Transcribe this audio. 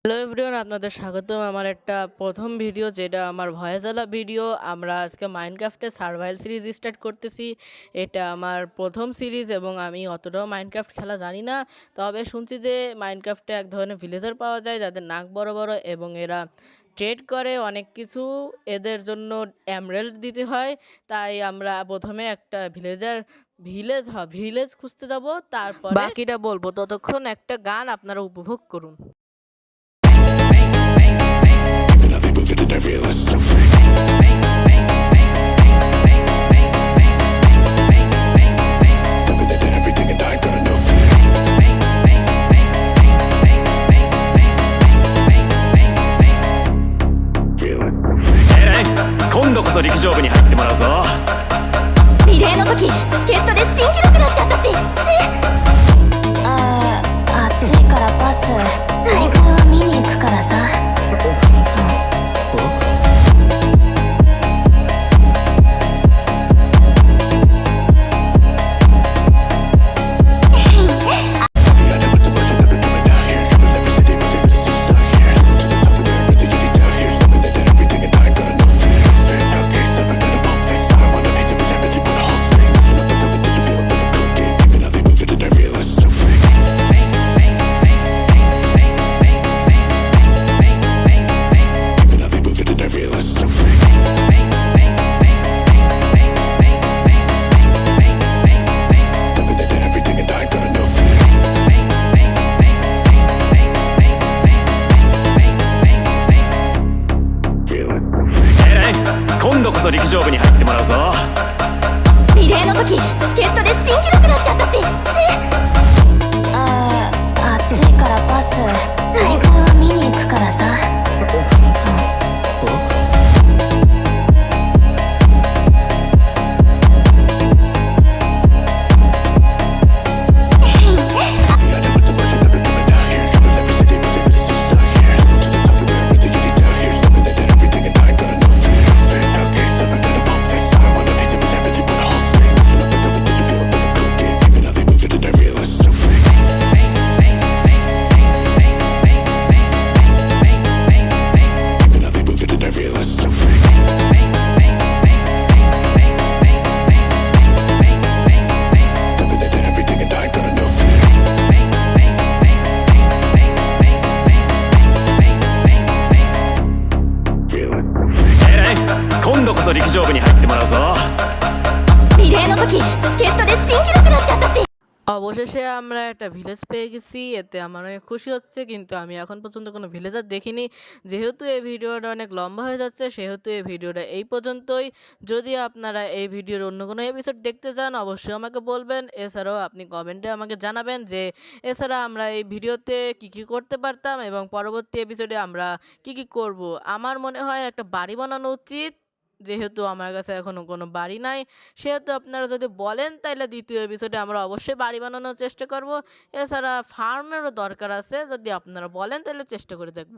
Hello everyone, আপনাদের স্বাগতম আমার একটা প্রথম ভিডিও, যেটা আমার ভয়েসওয়ালা ভিডিও। আমরা আজকে মাইনক্রাফটে সার্ভাইভাল সিরিজ স্টার্ট করতেছি। এটা আমার প্রথম সিরিজ এবং আমি অতটাও মাইনক্রাফট খেলা জানি না। তবে শুনছি যে মাইনক্রাফটে এক ধরনের ভিলেজার পাওয়া যায় যাদের নাক বড় বড় এবং এরা ট্রেড করে অনেক কিছু। এদের জন্য এমরেল্ড দিতে হয়। তাই আমরা প্রথমে একটা ভিলেজ খুঁজতে যাব, তারপর বাকিটা বলবো। ততক্ষণ একটা গান আপনারা উপভোগ করুন।今度こそ陸上部に入ってもらうぞ。リレーの時助っ人で新記録出しちゃったし暑いからパス。大会は見に行くからさ。今度こそ陸上部に入ってもらうぞ。リレーの時助っ人で新記録出しちゃったし暑いからパス。大会は見に行くからさ。今度こそ陸上部に入ってもらうぞ。リレーの時助っ人で新記録出しちゃったしঅবশেষে আমরা একটা ভিলেজ পেয়ে গেছি, এতে আমার অনেক খুশি হচ্ছে। কিন্তু আমি এখন পর্যন্ত কোনো ভিলেজার দেখিনি। যেহেতু এই ভিডিওটা অনেক লম্বা হয়ে যাচ্ছে, সেহেতু এই ভিডিওটা এই পর্যন্তই। যদি আপনারা এই ভিডিওর অন্য কোনো এপিসোড দেখতে চান, অবশ্যই আমাকে বলবেন। এছাড়াও আপনি কমেন্টে আমাকে জানাবেন যে এছাড়া আমরা এই ভিডিওতে কি করতে পারতাম এবং পরবর্তী এপিসোডে আমরা কি করব। আমার মনে হয় একটা বাড়ি বানানো উচিত, যেহেতু আমার কাছে এখনও কোনো বাড়ি নাই। সেহেতু আপনারা যদি বলেন তাহলে দ্বিতীয় এপিসোডে আমরা অবশ্যই বাড়ি বানানোর চেষ্টা করব। এছাড়া ফার্মেরও দরকার আছে, যদি আপনারা বলেন তাহলে চেষ্টা করে দেখব।